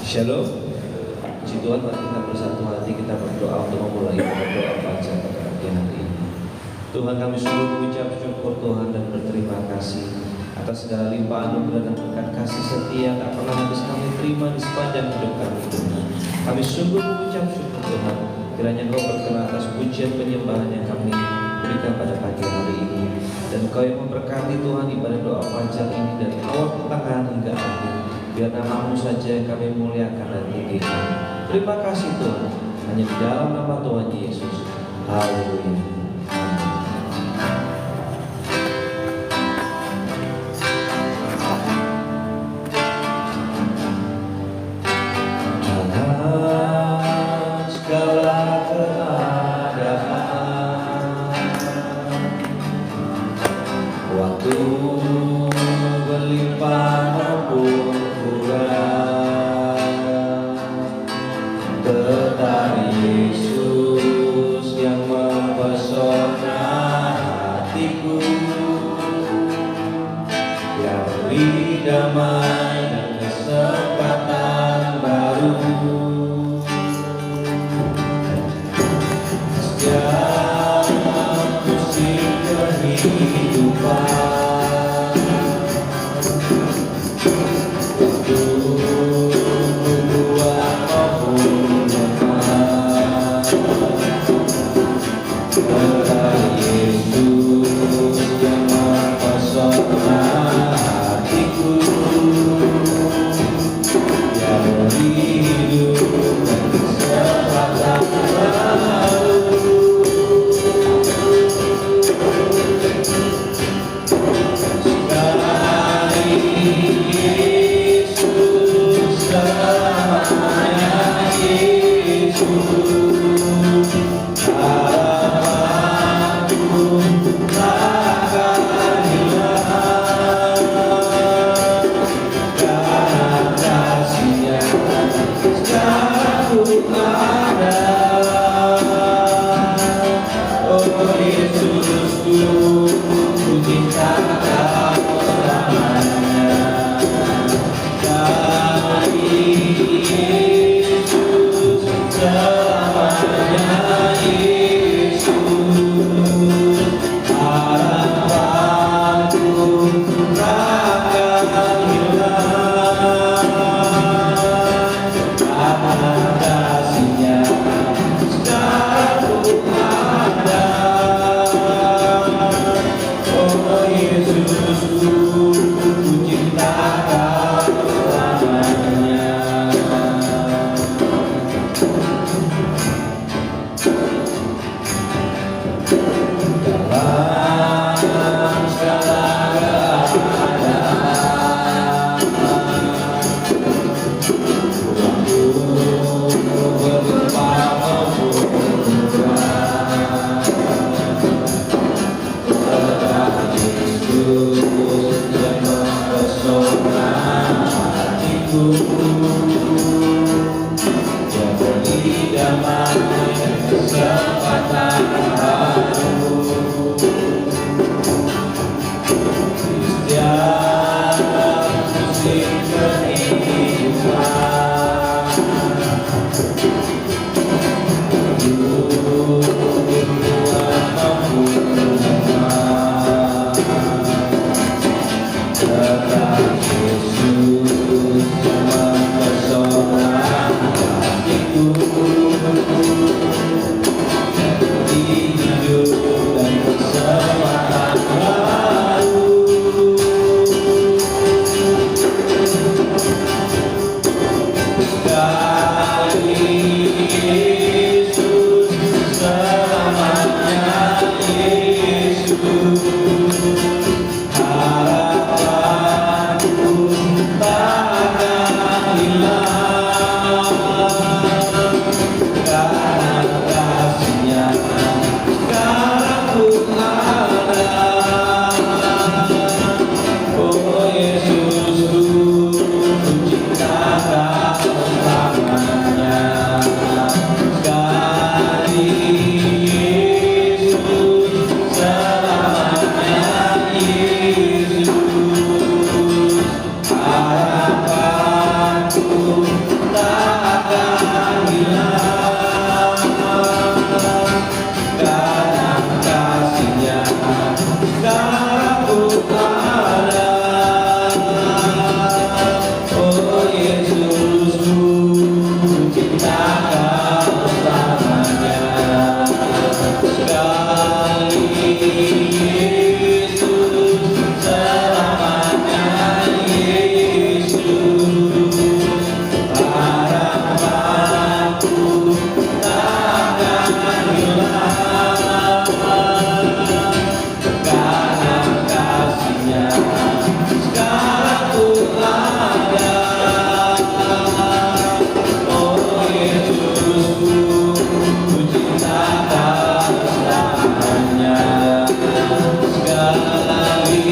Shalom. Puji Tuhan, mari kita bersatu hati, kita berdoa untuk memulai doa fajar pada pagi hari ini. Tuhan, kami sungguh mengucap syukur Tuhan dan berterima kasih atas segala limpahan anugerah dan berkat kasih setia tak pernah habis kami terima di sepanjang hidup kami Tuhan. Kami sungguh mengucap syukur Tuhan, kiranya Engkau berkenan atas pujian penyembahan yang kami berikan pada pagi hari ini, dan Engkau yang memberkati Tuhan ibadah doa fajar ini dari awal pertengahan hingga akhir. Biar nama-Mu saja yang kami muliakan dan tinggikan. Terima kasih Tuhan, hanya di dalam nama Tuhan Yesus. Haleluya. Tuhan hatiku, Dia beri damai dan kesempatan baru. Di setiap musim kehidupan, Tuhan membuka tetap Yesus yang mempesona hatiku, beri hidup dan kesempatan baru. Sekali Yesus, selamanya Yesus, harapanku takkan hilang, karena kasih-Nya sekarang ku ada. Oh Yesusku, ku cinta Kau selamanya. Sekali Yesus, selamanya Yesus, harapanku takkan hilang, karena kasih-Nya sekarang ku ada. Oh Yesusku, ku cinta Kau selamanya. Sekali Yesus, selamanya Yesus, harapanku takkan hilang, karena kasih-Nya sekarang ku ada. Oh Yesusku, ku cinta Kau selamanya. Sekali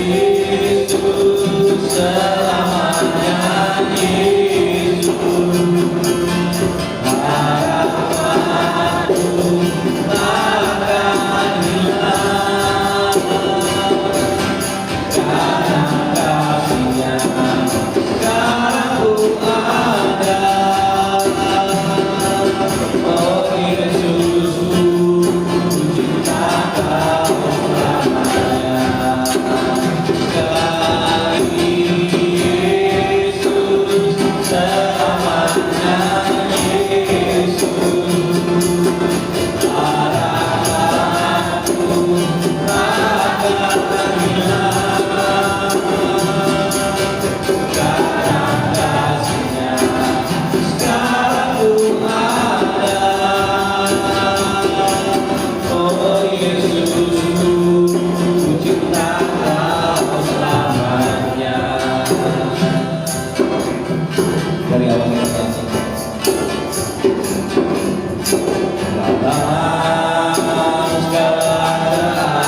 Yesus, selamanya Yesus, harapanku takkan hilang, karena kasih-Nya sekarang ku ada. Oh Yesusku, ku cinta Kau selamanya. Sekali Yesus, selamanya Yesus, harapanku takkan hilang, karena kasih-Nya sekarang ku ada. Oh Yesusku, ku cinta Kau selamanya. Dari awal kita dalam segala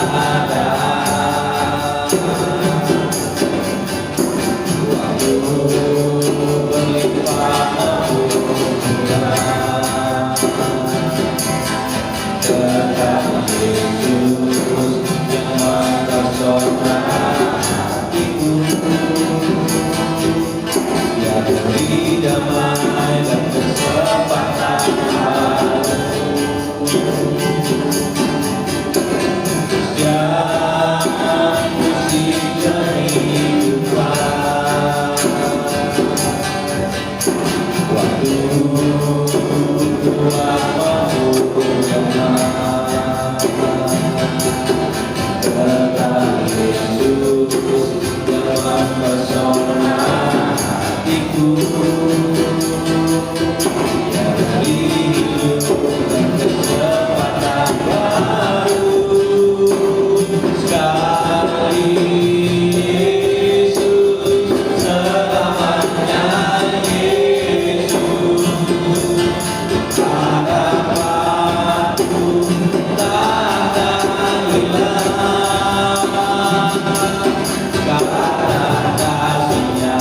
keadaan, waktu berlimpah anugerah, tetap Yesus yang mempesona hatiku, Dia beri damai dan kesempatan baru. Setiap musim kehidupan, waktu Tuhan membuka tetap Yesus yang mempesona hatiku, Dia beri hidup dan kesempatan baru. Sekali Yesus, selamanya Yesus, harapanku takkan hilang, karena kasih-Nya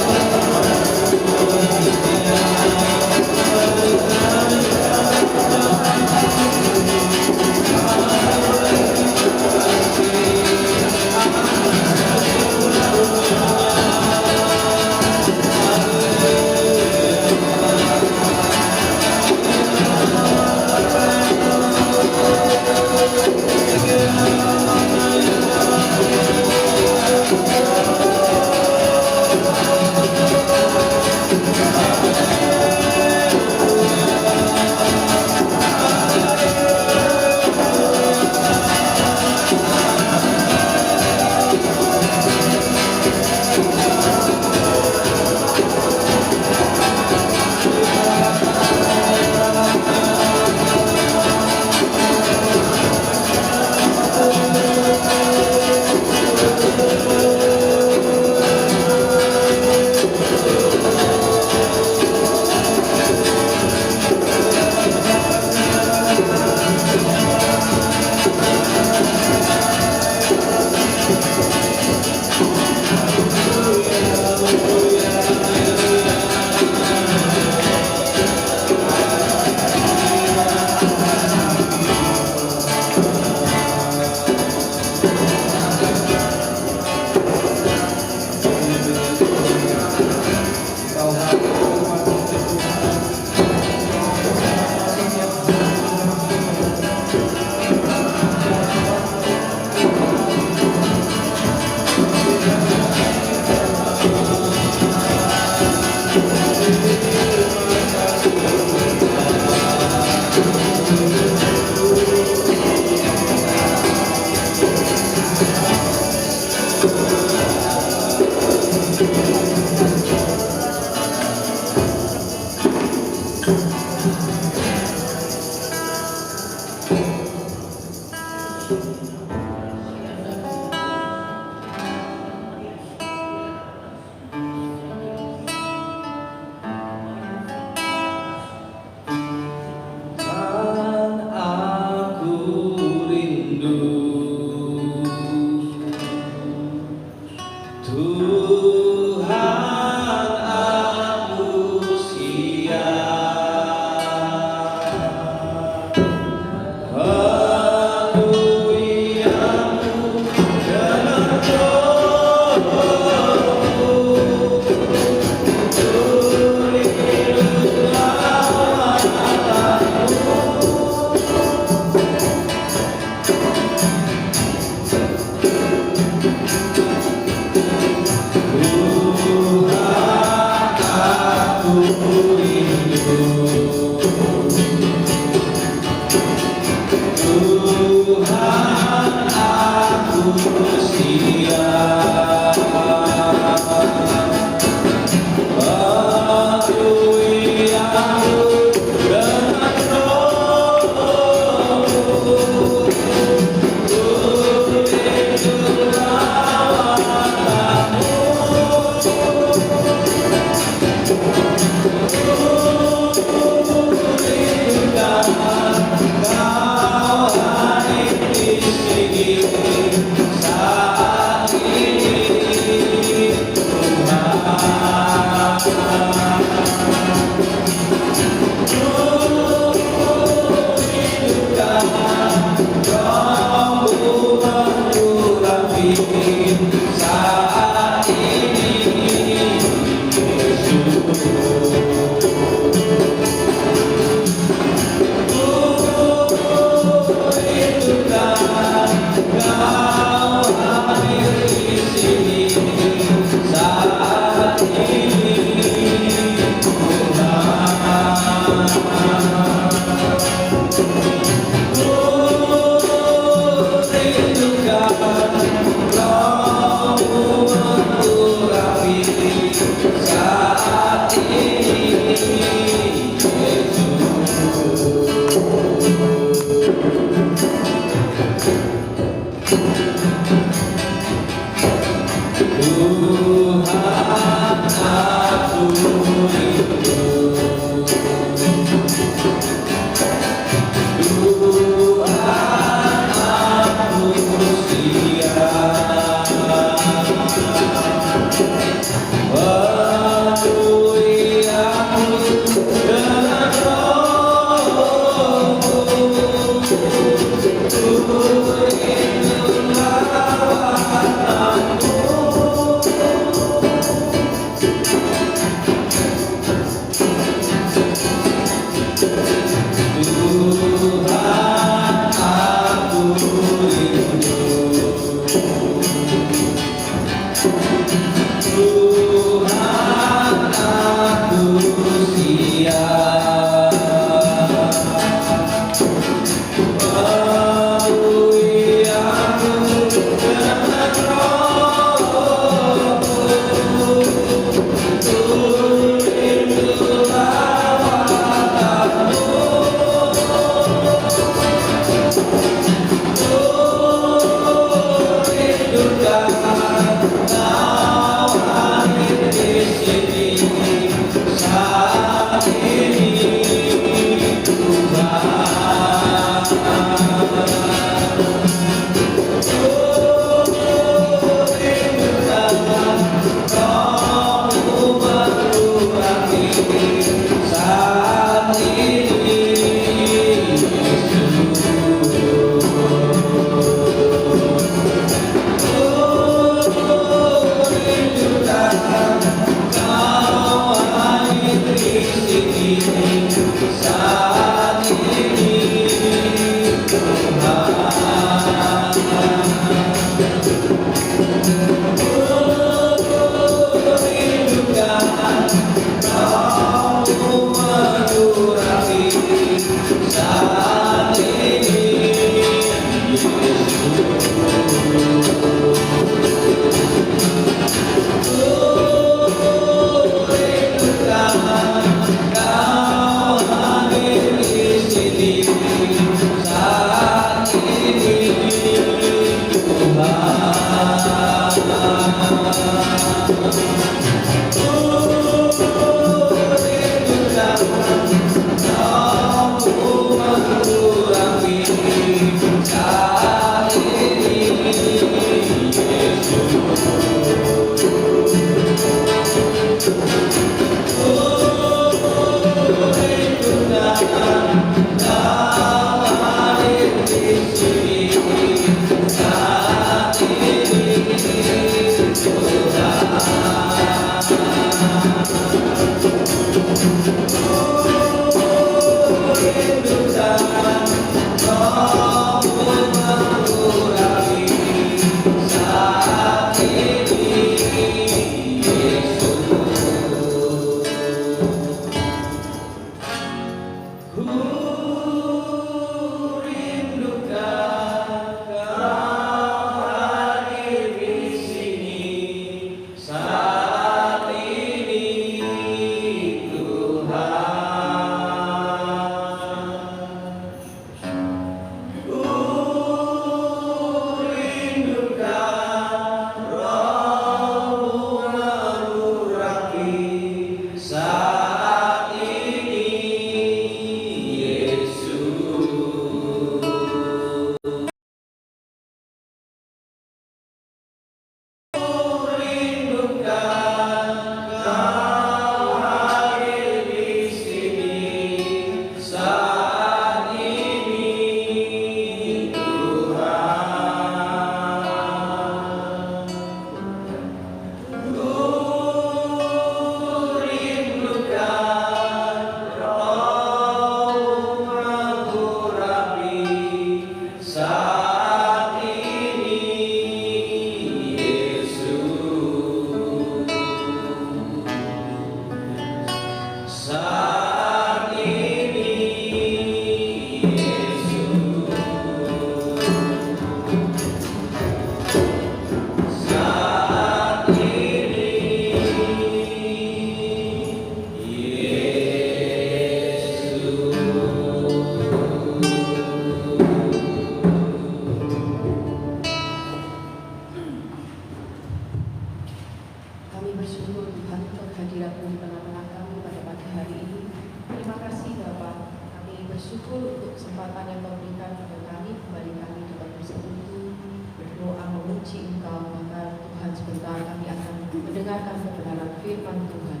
kesempatan yang kau berikan kepada kembali kami dapat bersekutu, berdoa memuji Engkau. Maka Tuhan, sebentar kami akan mendengarkan kebenaran firman Tuhan.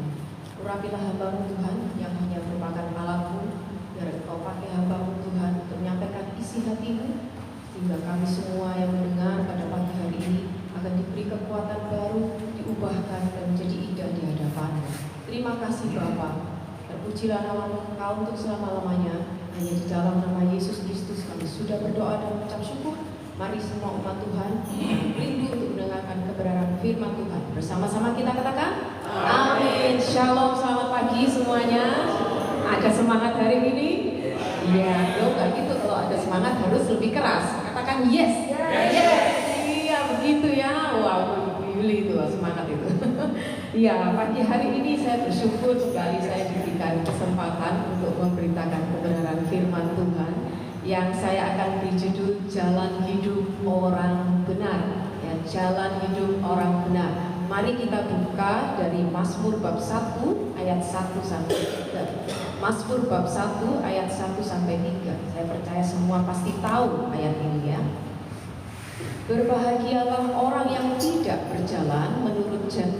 Urapilah hamba-Mu Tuhan yang hanya merupakan alat-Mu, biar Engkau pakai hamba-Mu Tuhan untuk menyampaikan isi hati-Mu, sehingga kami semua yang mendengar pada pagi hari ini akan diberi kekuatan baru, diubahkan dan menjadi indah di hadapan-Mu. Terima kasih Bapa. Terpujilah nama Engkau untuk selama-lamanya. Hanya di dalam nama Yesus Kristus kami sudah berdoa dan mengucap syukur. Mari semua umat Tuhan rindu untuk mendengarkan kebenaran firman Tuhan. Bersama-sama kita katakan amin. Shalom, selamat pagi semuanya. Ada semangat hari ini? Iya, loh gak gitu. Kalau ada semangat harus lebih keras. Katakan yes. Yes. Iya, begitu ya. Wow, Yuli itu semangat itu. Iya, pagi hari ini saya bersyukur sekali saya diberikan kesempatan untuk memberitakan kebenaran firman Tuhan yang saya akan beri judul Jalan Hidup Orang Benar. Ya, Jalan Hidup Orang Benar. Mari kita buka dari Mazmur bab 1 ayat 1 sampai 3. Mazmur bab 1 ayat 1 sampai 3. Saya percaya semua pasti tahu ayat ini ya. Berbahagialah orang yang tidak berjalan menurut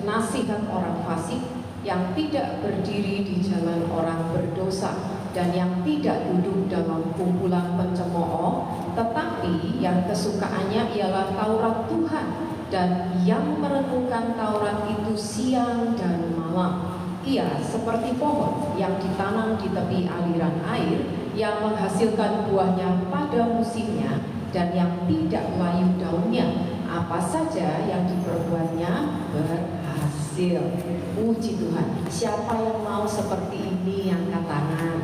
nasihat orang fasik, yang tidak berdiri di jalan orang berdosa, dan yang tidak duduk dalam kumpulan pencemooh, tetapi yang kesukaannya ialah Taurat Tuhan, dan yang merenungkan Taurat itu siang dan malam. Ia seperti pohon yang ditanam di tepi aliran air, yang menghasilkan buahnya pada musimnya, dan yang tidak layu daunnya. Apa saja yang diperbuatnya berhasil. Puji Tuhan. Siapa yang mau seperti ini angkat tangan?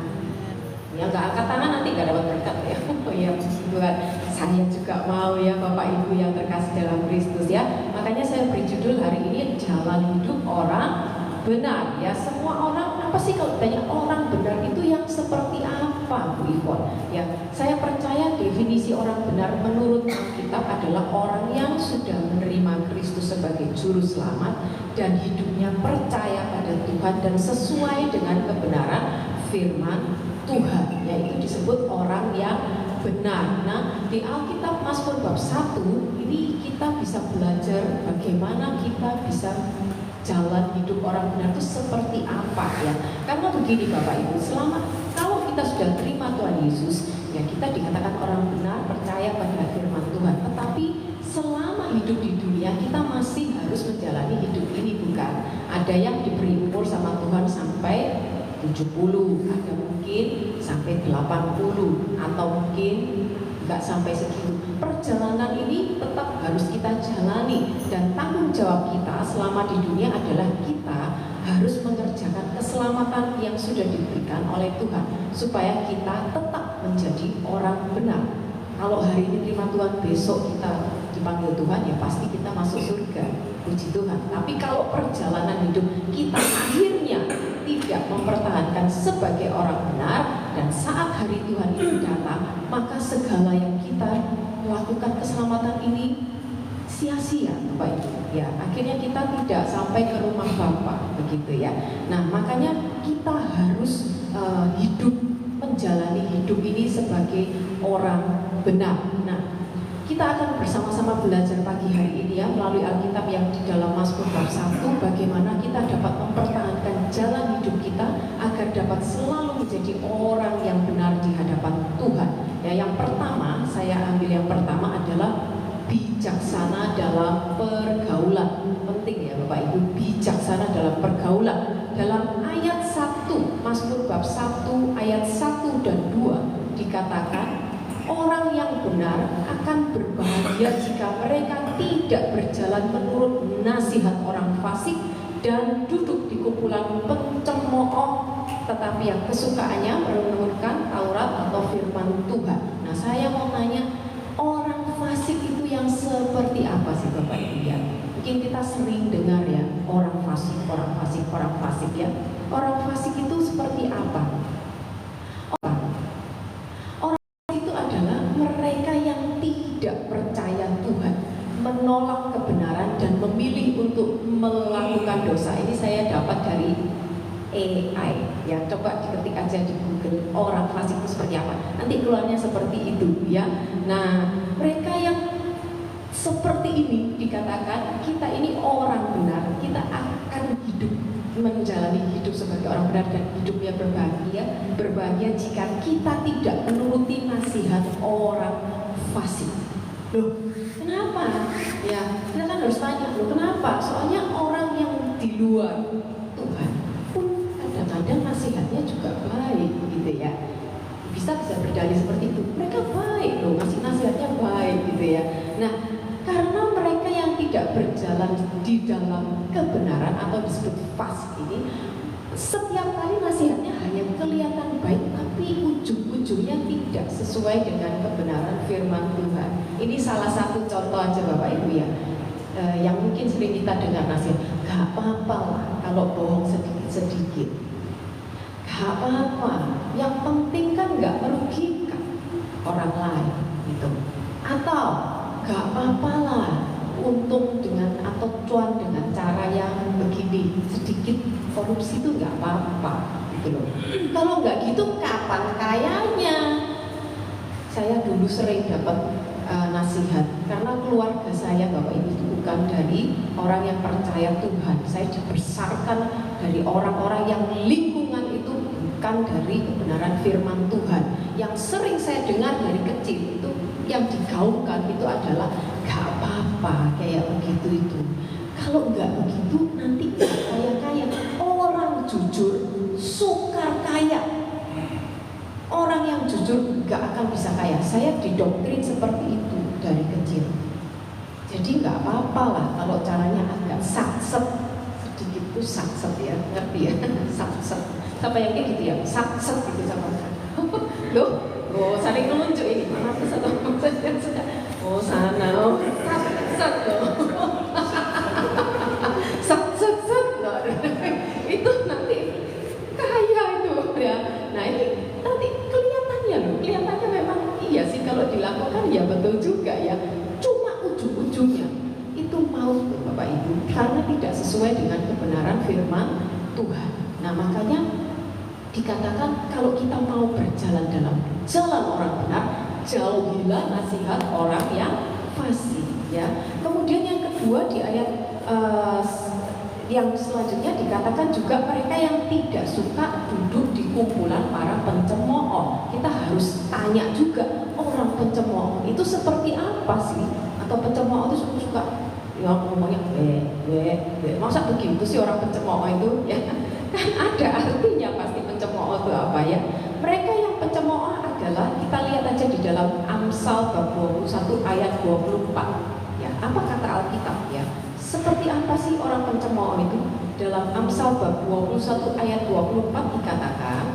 Yang gak angkat tangan nanti gak dapat berkat ya. Oh ya, puji Tuhan. Saya juga mau ya Bapak Ibu yang terkasih dalam Kristus ya. Makanya saya beri judul hari ini Jalan Hidup Orang Benar. Ya, semua orang, apa sih kalau ditanya orang benar itu yang seperti apa, Bu Ivon? Ya, saya percaya definisi orang benar menurut Alkitab adalah orang yang sudah menerima Kristus sebagai juru selamat dan hidupnya percaya pada Tuhan dan sesuai dengan kebenaran firman Tuhan. Yaitu disebut orang yang benar. Nah, di Alkitab Mazmur bab 1 ini kita bisa belajar bagaimana kita bisa jalan hidup orang benar itu seperti apa ya. Karena begini Bapak Ibu, kalau kita sudah terima Tuhan Yesus, ya kita dikatakan orang benar, percaya pada firman Tuhan. Tetapi selama hidup di dunia kita masih harus menjalani hidup ini, bukan? Ada yang diberi umur sama Tuhan sampai 70, ada mungkin sampai 80, atau mungkin nggak sampai segitu. Perjalanan ini tetap harus kita jalani, dan tanggung jawab kita selama di dunia adalah kita harus mengerjakan keselamatan yang sudah diberikan oleh Tuhan supaya kita tetap menjadi orang benar. Kalau hari ini terima Tuhan, besok kita dipanggil Tuhan, ya pasti kita masuk surga. Puji Tuhan. Tapi kalau perjalanan hidup kita akhirnya tidak mempertahankan sebagai orang benar, dan saat hari Tuhan itu datang, maka segala yang kita lakukan keselamatan ini sia-sia, Bapak Ibu. Ya, akhirnya kita tidak sampai ke rumah Bapa, begitu ya. Nah, makanya kita harus menjalani hidup ini sebagai orang benar. Nah, kita akan bersama-sama belajar pagi hari ini ya melalui Alkitab yang di dalam Mazmur bab 1, bagaimana kita dapat mempertahankan jalan hidup kita agar dapat selalu menjadi orang yang benar di hadapan Tuhan. Ya, yang pertama, saya ambil yang pertama adalah bijaksana dalam pergaulan. Penting ya Bapak Ibu, bijaksana dalam pergaulan. Dalam ayat 1, Mazmur bab 1 ayat 1 dan 2 dikatakan, orang yang benar akan berbahagia jika mereka tidak berjalan menurut nasihat orang fasik dan duduk di kumpulan pencemooh, tetapi yang kesukaannya merenungkan Taurat atau firman Tuhan. Nah, saya mau nanya, orang fasik itu yang seperti apa sih Bapak Ibu ya? Mungkin kita sering dengar ya, orang fasik ya. Orang fasik itu seperti apa? Mereka yang tidak percaya Tuhan, menolak kebenaran dan memilih untuk melakukan dosa. Ini saya dapat dari AI. Ya, coba diketik aja di Google orang fasik itu seperti apa. Nanti keluarnya seperti itu ya. Nah, mereka yang seperti ini dikatakan kita ini orang benar, kita akan hidup menjalani hidup sebagai orang benar dan hidupnya berbahagia jika kita tidak menuruti nasihat orang fasik. Loh, kenapa? Ya, kita kan harus tanya, loh kenapa? Soalnya orang yang di luar Tuhan pun kadang-kadang nasihatnya juga baik gitu ya. Bisa berdalih seperti itu. Mereka baik loh, ngasih nasihatnya baik gitu ya. Nah, karena mereka yang tidak berjalan di dalam kebenaran atau disebut fasik ini, setiap kali nasihatnya hanya kelihatan baik, tapi ujung-ujungnya tidak sesuai dengan kebenaran firman Tuhan. Ini salah satu contoh aja Bapak Ibu ya, yang mungkin sering kita dengar nasihat, gak apa-apa lah kalau bohong sedikit-sedikit, gak apa-apa, yang penting kan gak merugikan orang lain gitu. Atau gak apa-apa lah untung dengan atau cuan dengan cara yang begini, sedikit korupsi itu gak apa-apa gitu loh. Kalau nggak gitu kapan kayanya? Saya dulu sering dapat nasihat karena keluarga saya Bapak Ibu itu bukan dari orang yang percaya Tuhan. Saya dibesarkan dari orang-orang yang lingkungan itu bukan dari kebenaran firman Tuhan. Yang sering saya dengar dari kecil itu yang digaungkan itu adalah gak apa-apa kayak begitu itu. Kalau nggak begitu nanti kaya-kaya. Orang jujur sukar kaya. Orang yang jujur nggak akan bisa kaya. Saya didoktrin seperti itu dari kecil. Jadi nggak apa-apa lah kalau caranya agak sakset sedikit itu sakset ya, ngerti ya? Sakset. Siapa yang kayak gitu ya? Sakset gitu sama. Loh, oh saling menunjuk ini. Mana satu sudah. Oh sana, oh sakset loh. Sakset. Itu nanti kaya itu ya. Nah ini nanti kelihatannya memang iya sih kalau dilakukan ya betul juga ya. Cuma ujung-ujungnya itu maut Bapak Ibu karena tidak sesuai dengan kebenaran firman Tuhan. Nah makanya dikatakan kalau kita mau berjalan dalam jalan orang benar, jauhilah nasihat orang yang fasik ya. Kemudian yang kedua di ayat yang selanjutnya dikatakan juga mereka yang tidak suka duduk di kumpulan para pencemooh. Kita harus tanya juga orang pencemooh itu seperti apa sih? Atau pencemooh itu suka ya ngomongnya masa begitu sih orang pencemooh itu ya? Kan ada artinya pasti pencemooh itu apa ya? Mereka yang pencemooh adalah kita lihat aja di dalam Amsal bab 21 ayat 24 ya. Apa kata Alkitab ya? Seperti apa sih orang pencemooh itu? Dalam Amsal bab 21 ayat 24 dikatakan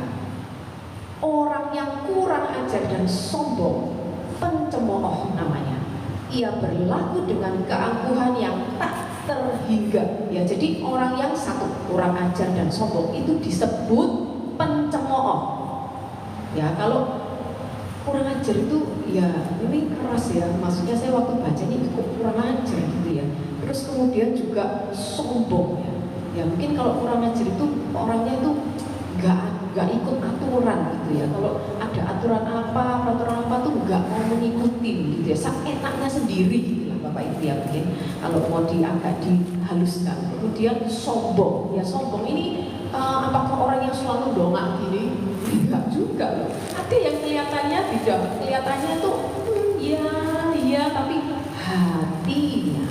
orang yang kurang ajar dan sombong, pencemooh namanya. Ia berlaku dengan keangkuhan yang tak terhingga. Ya, jadi orang yang satu kurang ajar dan sombong itu disebut pencemooh. Ya, kalau kurang ajar itu ya ini keras ya. Maksudnya saya waktu bacanya itu kok kurang ajar gitu ya. Terus kemudian juga sombong ya. Ya mungkin kalau kurang ajar itu orangnya itu nggak ikut aturan gitu ya. Kalau ada aturan apa, peraturan apa tuh nggak mau mengikuti gitu ya. Enaknya sendiri gitu lah Bapak Ibu ya mungkin. Kalau mau agak dihaluskan. Kemudian sombong. Ya sombong ini apakah orang yang selalu dongak gini? Enggak juga loh. Ada yang kelihatannya tidak, kelihatannya tuh ya tapi hatinya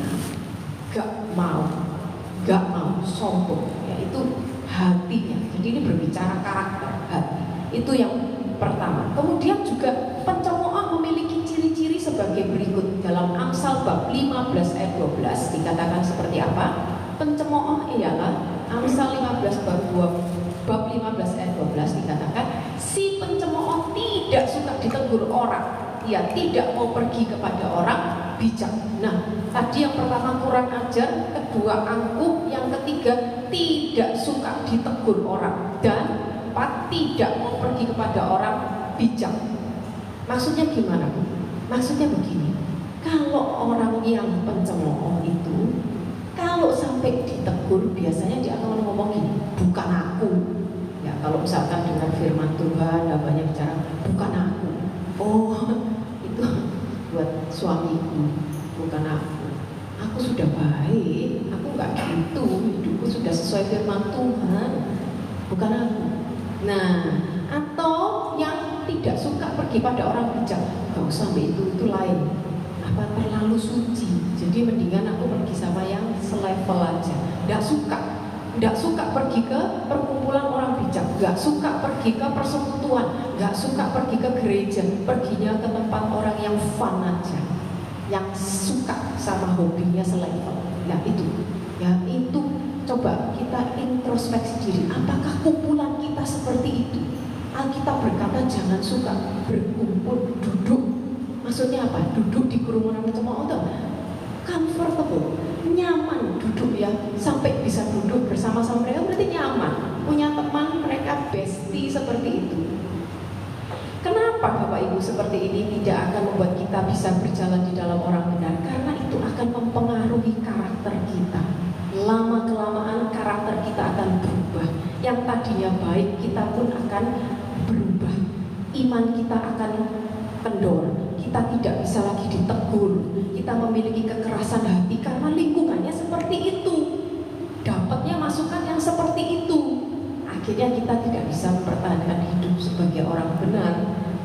gak mau sombong ya, itu hatinya. Jadi ini berbicara karakter hati. Itu yang pertama. Kemudian juga pencemooh memiliki ciri-ciri sebagai berikut. Dalam Amsal bab 15 ayat 12 dikatakan seperti apa? Pencemooh ialah Amsal 15 bab 15 ayat 12 dikatakan si pencemooh tidak suka ditegur orang. Ia tidak mau pergi kepada orang bijak. Nah, tadi yang pertama kurang ajar, kedua angkuh, yang ketiga tidak suka ditegur orang, dan empat tidak mau pergi kepada orang bijak. Maksudnya gimana? Maksudnya begini, kalau orang yang pencemooh itu kalau sampai ditegur biasanya dia akan ngomong gini, bukan aku, misalkan dengar firman Tuhan, banyak bicara, bukan aku. Oh, itu buat suamiku, bukan aku. Aku sudah baik, aku nggak gitu, hidupku sudah sesuai firman Tuhan, bukan aku. Nah, atau yang tidak suka pergi pada orang bijak, nggak usah itu lain. Apa terlalu suci, jadi mendingan aku pergi sama yang selevel aja. Nggak suka pergi ke perkumpulan orang bijak, nggak suka pergi ke persekutuan, nggak suka pergi ke gereja, perginya ke tempat orang yang fun aja, yang suka sama hobinya selevel. Nah itu coba kita introspeksi diri, apakah kumpulan kita seperti itu? Alkitab berkata jangan suka berkumpul, duduk. Maksudnya apa? Duduk di kerumunan cemooh itu comfortable, nyaman duduk ya, sampai bisa duduk bersama-sama mereka berarti nyaman, punya teman, mereka bestie seperti itu. Kenapa Bapak Ibu seperti ini tidak akan membuat kita bisa berjalan di dalam orang benar? Karena itu akan mempengaruhi karakter kita. Lama-kelamaan karakter kita akan berubah. Yang tadinya baik kita pun akan berubah. Iman kita akan kendor. Kita tidak bisa lagi ditegur. Kita memiliki kekerasan hati karena lingkungannya seperti itu. Dapatnya masukan yang seperti itu. Akhirnya kita tidak bisa mempertahankan hidup sebagai orang benar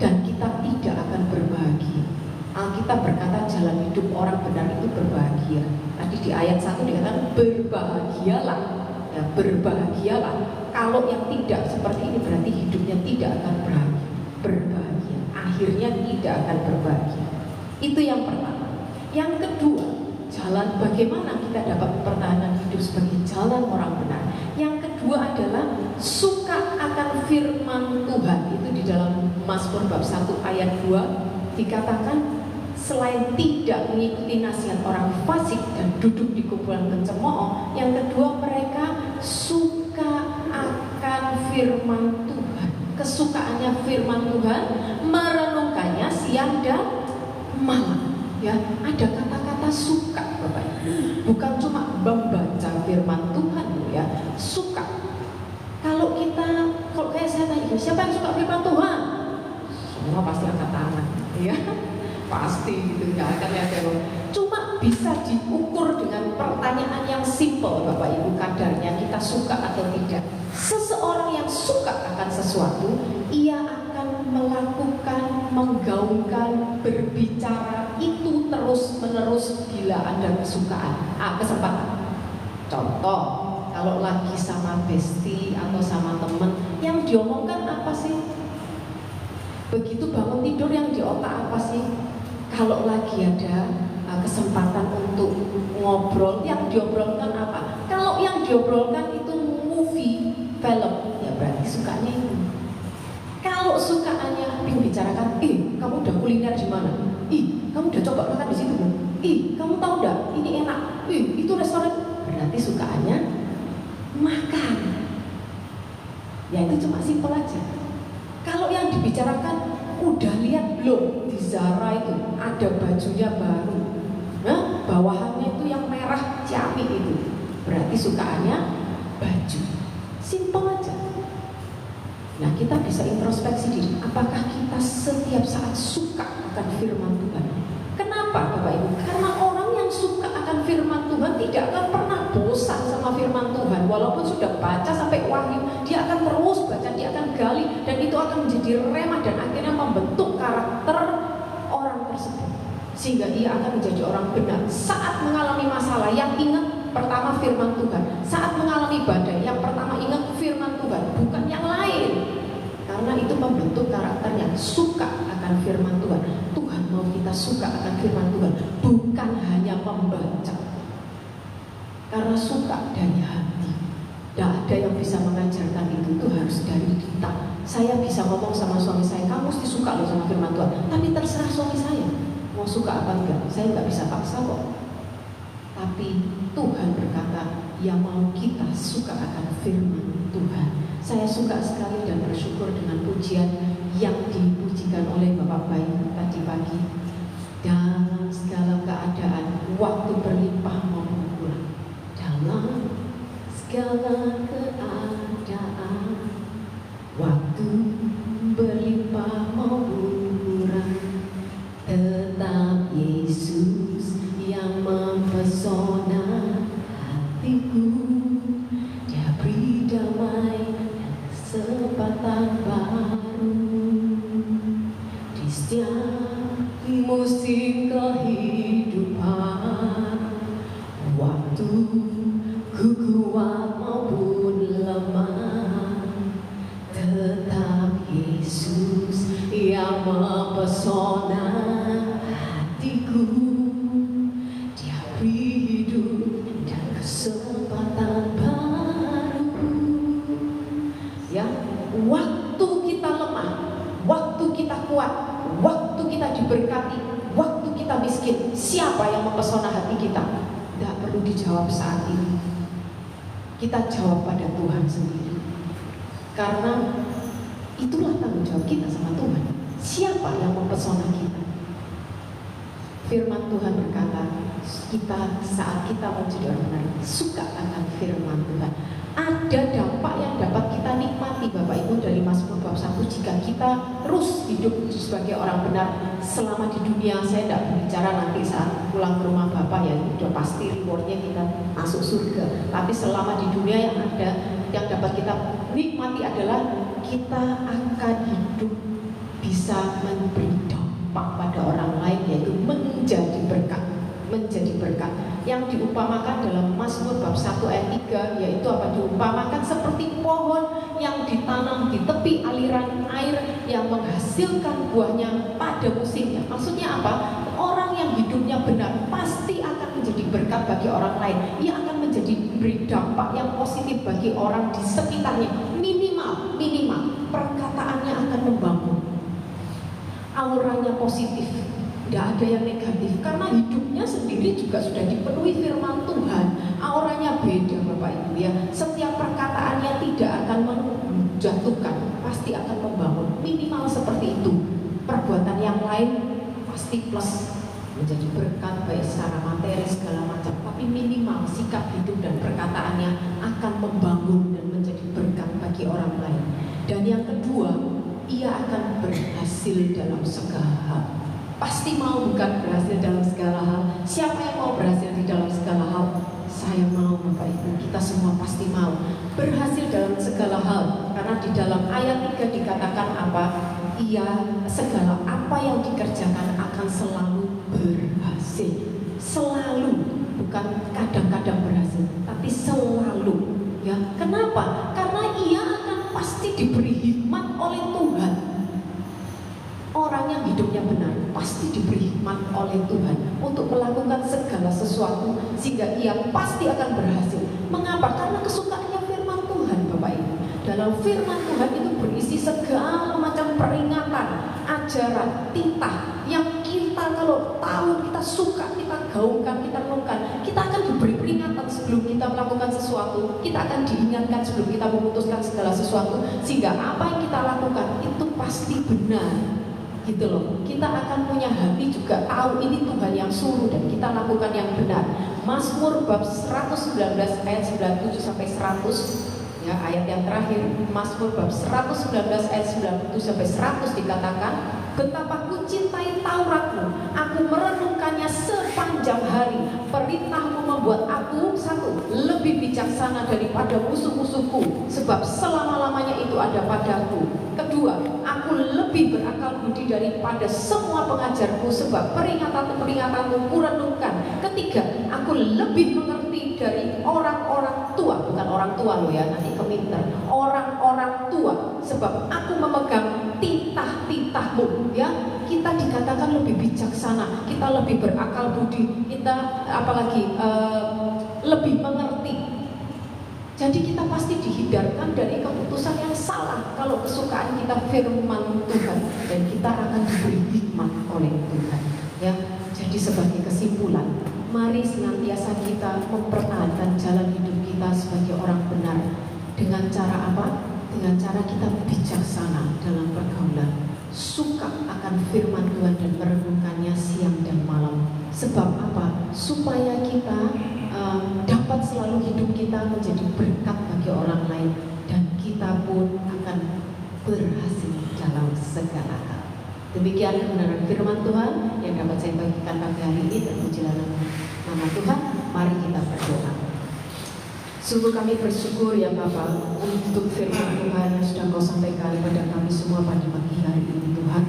dan kita tidak akan berbahagia. Alkitab berkata jalan hidup orang benar itu berbahagia. Tadi di ayat 1 dikatakan berbahagialah. Ya, berbahagialah. Kalau yang tidak seperti ini berarti hidupnya tidak akan berbahagia. Akhirnya tidak akan berbahagia. Itu yang pertama. Yang kedua, jalan bagaimana kita dapat mempertahankan hidup sebagai jalan orang benar. Yang kedua adalah suka akan firman Tuhan. Itu di dalam Mazmur bab 1 ayat 2 dikatakan selain tidak mengikuti nasihat orang fasik dan duduk di kumpulan pencemooh, yang kedua mereka suka akan firman Tuhan. Kesukaannya firman Tuhan, merenungkannya siang dan malam. Ya, ada kata-kata suka, Bapak Ibu. Bukan cuma membaca firman Tuhan, ya, suka. Kalau kayak saya tanya, siapa yang suka firman Tuhan? Semua pasti angkat tangan, ya. Pasti gitu, nggak akan ada. Cuma bisa diukur dengan pertanyaan yang simple, Bapak Ibu, kadarnya kita suka atau tidak. Seseorang yang suka akan sesuatu, ia akan melakukan, menggaungkan, berbicara itu terus-menerus bila ada kesempatan. Contoh, kalau lagi sama bestie atau sama teman, yang diomongkan apa sih? Begitu bangun tidur yang di otak apa sih? Kalau lagi ada kesempatan untuk ngobrol, yang diobrolkan apa? Kalau yang diobrolkan itu movie, film, ya berarti sukanya itu. Kalau sukaannya dibicarakan, kamu udah kuliner di mana? Kamu udah coba makan di situ? Kamu tahu enggak? Ini enak. Itu restoran. Berarti sukaannya makan. Ya itu cuma simpel aja. Kalau yang dibicarakan, udah lihat belum di Zara itu ada bajunya baru, nah bawahannya itu yang merah ciamik itu, berarti sukaannya baju. Simpel aja. Nah kita bisa introspeksi diri, apakah kita setiap saat suka akan firman Tuhan? Kenapa Bapak Ibu? Karena orang yang suka akan firman Tuhan tidak akan pernah bosan sama firman Tuhan. Walaupun sudah baca sampai Wahyu, dia akan terus baca, dia akan gali, dan itu akan menjadi rema dan akhirnya membentuk karakter orang tersebut, sehingga ia akan menjadi orang benar. Saat mengalami masalah, yang ingat pertama firman Tuhan. Saat mengalami badai, yang pertama ingat firman Tuhan, bukan yang lain. Karena itu membentuk karakter yang suka akan firman Tuhan. Tuhan mau kita suka akan firman Tuhan, bukan hanya membaca. Karena suka dari hati. Tidak ada yang bisa mengajarkan itu harus dari kita. Saya bisa ngomong sama suami saya, kamu mesti suka loh sama firman Tuhan. Tapi terserah suami saya mau suka apa enggak, saya nggak bisa paksa kok. Tapi Tuhan berkata, ya mau kita suka akan firman Tuhan. Saya suka sekali dan bersyukur dengan pujian yang dipujikan oleh Bapak Bayi tadi pagi. Dalam segala keadaan, waktu berlimpah maupun kurang, dalam segala keadaan, mempesona hatiku. Dia beri hidup dan kesempatan baru. Ya, waktu kita lemah, waktu kita kuat, waktu kita diberkati, waktu kita miskin, siapa yang mempesona hati kita? Tidak perlu dijawab saat ini. Kita jawab pada Tuhan sendiri. Karena itulah tanggung jawab kita sama Tuhan. Siapa yang mempesona kita? Firman Tuhan berkata, kita saat kita menjadi orang benar, suka akan firman Tuhan. Ada dampak yang dapat kita nikmati Bapak Ibu dari Mazmur bab 1 jika kita terus hidup sebagai orang benar selama di dunia. Saya tidak berbicara nanti saat pulang ke rumah Bapak, ya sudah pasti rewardnya kita masuk surga. Tapi selama di dunia yang ada, yang dapat kita nikmati adalah kita akan hidup bisa memberi dampak pada orang lain, yaitu menjadi berkat. Menjadi berkat yang diumpamakan dalam Mazmur bab 1 ayat 3, yaitu apa? Diumpamakan seperti pohon yang ditanam di tepi aliran air yang menghasilkan buahnya pada musimnya. Maksudnya apa? Orang yang hidupnya benar pasti akan menjadi berkat bagi orang lain. Ia akan menjadi beri dampak yang positif bagi orang di sekitarnya. Minimal perkataannya akan membangun, auranya positif, tidak ada yang negatif, karena hidupnya sendiri juga sudah dipenuhi firman Tuhan. Auranya beda Bapak Ibu ya. Setiap perkataannya tidak akan menjatuhkan, pasti akan membangun. Minimal seperti itu. Perbuatan yang lain pasti plus, menjadi berkat baik secara materi segala macam. Tapi minimal sikap hidup dan perkataannya akan membangun dan menjadi berkat bagi orang lain. Dan yang kedua, ia akan berhasil dalam segala hal. Pasti mau, bukan berhasil dalam segala hal. Siapa yang mau berhasil di dalam segala hal? Saya mau Bapak Ibu, kita semua pasti mau berhasil dalam segala hal. Karena di dalam ayat 3 dikatakan apa? Ia segala apa yang dikerjakan akan selalu berhasil. Selalu, bukan kadang-kadang berhasil, tapi selalu. Ya, kenapa? Karena ia akan pasti diberi hikmat oleh Tuhan. Orang yang hidupnya benar pasti diberi hikmat oleh Tuhan untuk melakukan segala sesuatu sehingga ia pasti akan berhasil. Mengapa? Karena kesukaannya firman Tuhan Bapak Ibu. Dalam firman Tuhan itu berisi segala macam peringatan, ajaran, titah yang kita kalau tahu, kita suka, kita gaungkan, kita renungkan, kita akan diberi peringatan sebelum kita melakukan sesuatu. Kita akan diingatkan sebelum kita memutuskan segala sesuatu, sehingga apa yang kita lakukan itu pasti benar. Gitu loh. Kita akan punya hati juga tahu ini Tuhan yang suruh dan kita lakukan yang benar. Mazmur bab 119 ayat 97 sampai 100, ya, ayat yang terakhir. Mazmur bab 119 ayat 97 sampai 100 dikatakan, betapa ku cintai Tauratmu, aku merenungkannya sepanjang hari. Perintahmu membuat aku, satu, lebih bijaksana daripada musuh-musuhku, sebab selama-lamanya itu ada padaku. Kedua, aku lebih berakal budi daripada semua pengajarku, sebab peringatan-peringatanmu kurenungkan. Ketiga, aku lebih mengerti dari orang-orang tua, bukan orang tua loh ya, nanti keminter, orang-orang tua, sebab aku memegang titah-titahmu. Ya, kita dikatakan lebih bijaksana, kita lebih berakal budi, kita apalagi lebih mengerti. Jadi kita pasti dihindarkan dari keputusan yang salah kalau kesukaan kita firman Tuhan, dan kita akan diberi hikmat oleh Tuhan. Ya, jadi sebagai kesimpulan, mari senantiasa kita mempertahankan jalan hidup kita sebagai orang benar. Dengan cara apa? Dengan cara kita bijaksana dalam pergaulan, suka akan firman Tuhan dan merenungkannya siang dan malam. Sebab apa? Supaya kita dapat selalu hidup kita menjadi berkat bagi orang lain, dan kita pun akan berhasil dalam segala hal. Demikian kebenaran firman Tuhan yang dapat saya bagikan pagi hari ini, dan pujilah nama Tuhan. Mari kita berdoa. Sungguh kami bersyukur ya Bapa untuk firman Tuhan yang sudah Kau sampaikan kepada kami semua pada pagi hari ini Tuhan.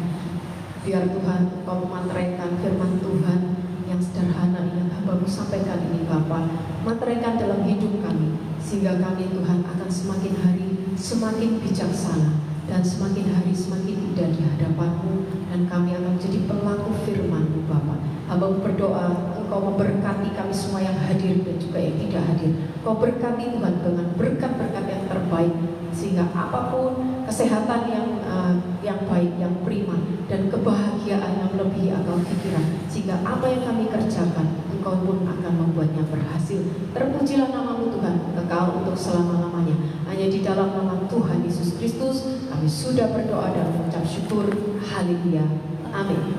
Biar Tuhan Kau memanteraikan firman Tuhan yang sederhana yang hamba-Mu sampaikan ini Bapa, materaikan dalam hidup kami, sehingga kami Tuhan akan semakin hari semakin bijaksana dan semakin hari semakin indah di hadapan-Mu, dan kami akan menjadi pelaku firman-Mu Bapa. Hamba berdoa Engkau memberkati kami semua yang hadir dan juga yang tidak hadir. Engkau berkati Tuhan dengan berkat-berkat yang terbaik, sehingga apapun kesehatan yang baik, yang prima, dan kebahagiaan yang melebihi akal pikiran, sehingga apa yang kami kerjakan Engkau pun akan membuatnya berhasil. Terpujilah nama-Mu Tuhan, kekal untuk selama-lamanya. Hanya di dalam nama Tuhan Yesus Kristus kami sudah berdoa dan mengucap syukur. Haleluya. Amin.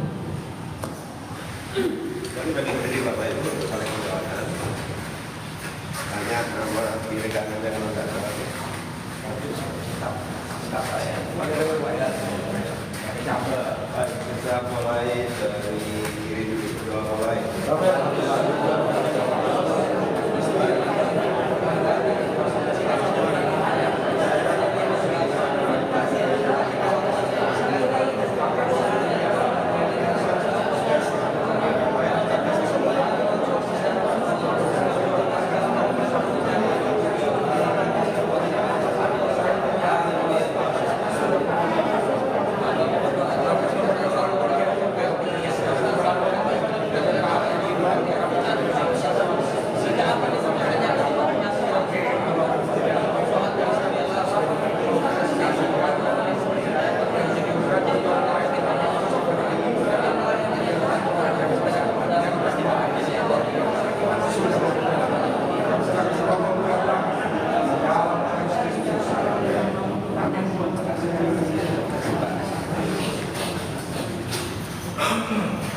Mari bagi Bapak Ibu saling mendoakan. Tanya nama dirikan Anda yang tidak tahu. Kita mulai dari kiri dulu, berdoa mulai.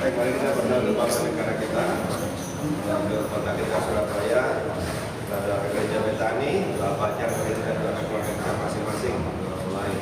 Baik, mari kita berdoa untuk bangsa negara kita dan untuk kota kita Surabaya. Kita ada gereja Betani, Bapak Jan, dan keluarga kita masing-masing. Mulai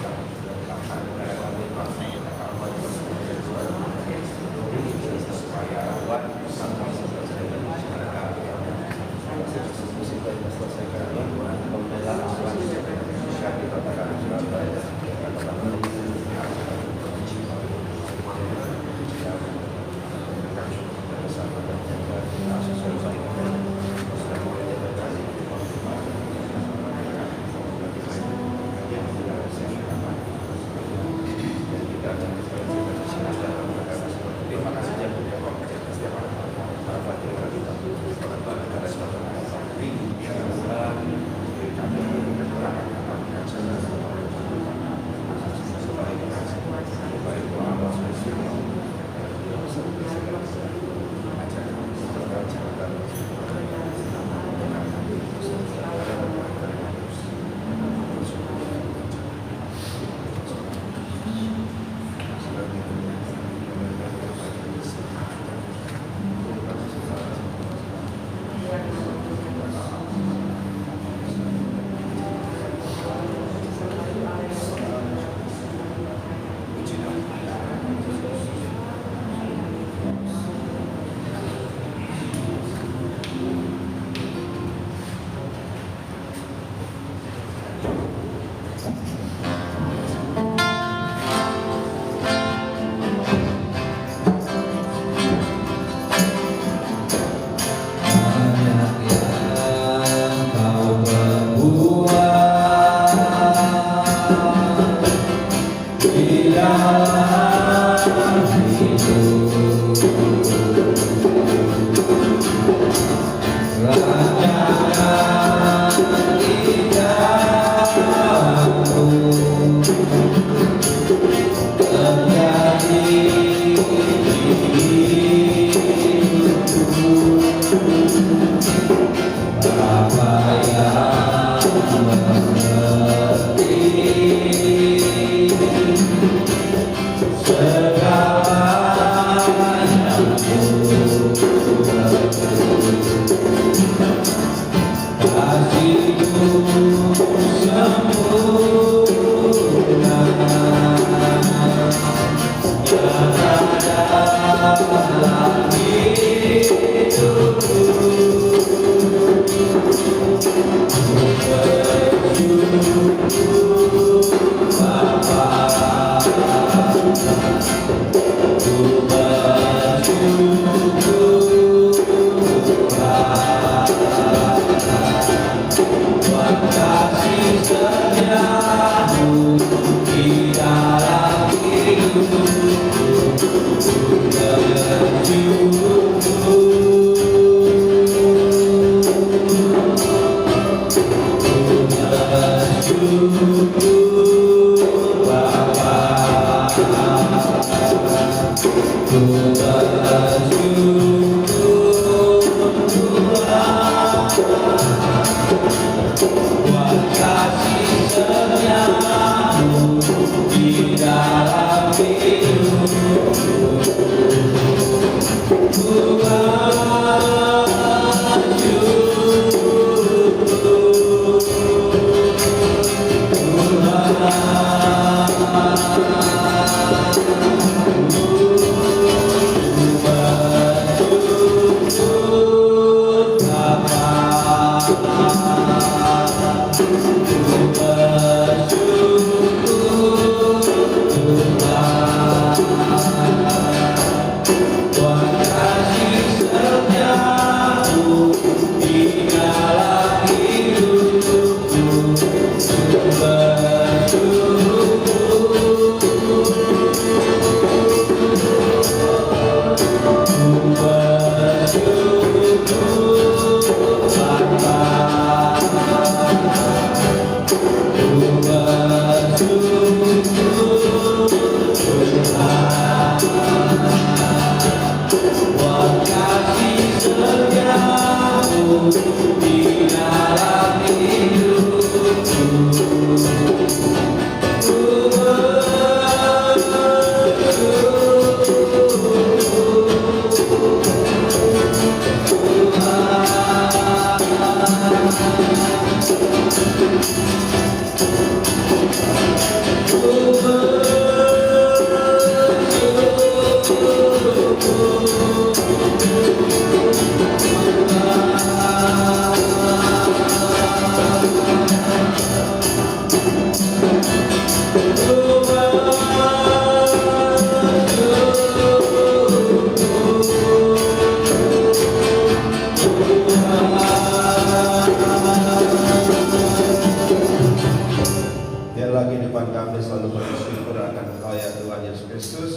Biar lagi di depan kami selalu bersyukur akan Engkau ya Tuhan Yesus Kristus,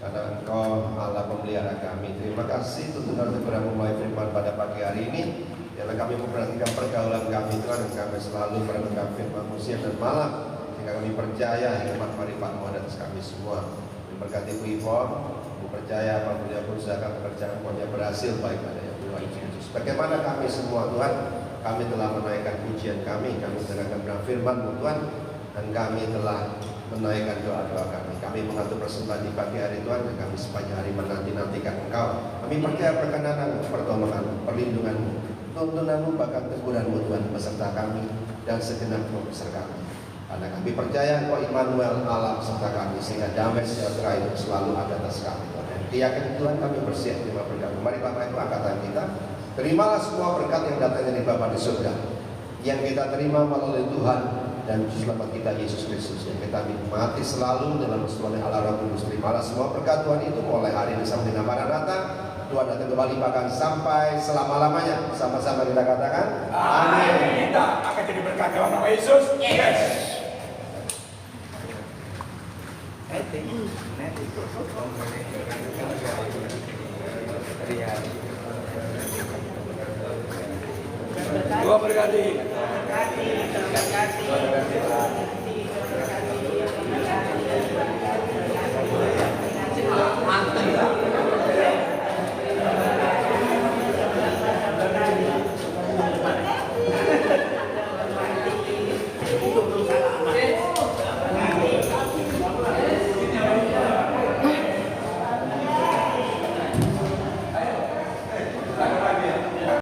karena Engkau Allah pemelihara kami. Terima kasih Tuhan untuk memulai firman pada pagi hari ini. Biarlah kami memperhatikan pergaulan kami Tuhan, dan kami selalu merenungkan firman-Mu siang dan malam, sehingga kami percaya hikmat marifat-Mu ada atas kami semua. Berkati Bu Ivon, Bu percaya apabila berusaha pekerjaan pokoknya berhasil baik pada yang Tuhan Yesus. Bagaimana kami semua Tuhan, kami telah menaikkan pujian kami telah firman-Mu Tuhan, dan kami telah menaikkan doa-doa kami. Kami mengatur persembahan di pagi hari Tuhan, dan kami sepanjang hari menanti-nantikan Engkau. Kami percaya perkenanan-Mu, pertolongan-Mu, perlindungan-Mu, tuntunan-Mu, bahkan teguran-Mu Tuhan beserta kami dan segenap-Mu beserta kami. Karena kami percaya Engkau Immanuel Allah beserta kami, sehingga damai sejahtera itu selalu ada atas kami Tuhan. Dan keyakinan Tuhan kami bersiap terima berkat. Mari Bapak Ibu angkatan kita, terimalah semua berkat yang datang dari Bapa di surga, yang kita terima melalui Tuhan dan selamat kita Yesus Kristus, yang kita nikmati selalu dalam persekutuan Allah Roh Kudus. Terimalah semua berkat Tuhan itu mulai hari ini sampai dengan Maranatha. Tuhan datang kembali bahkan sampai selama-lamanya. Sama-sama kita katakan Amin. Kita akan jadi berkat dalam nama Yesus. Yes. Dua berkati.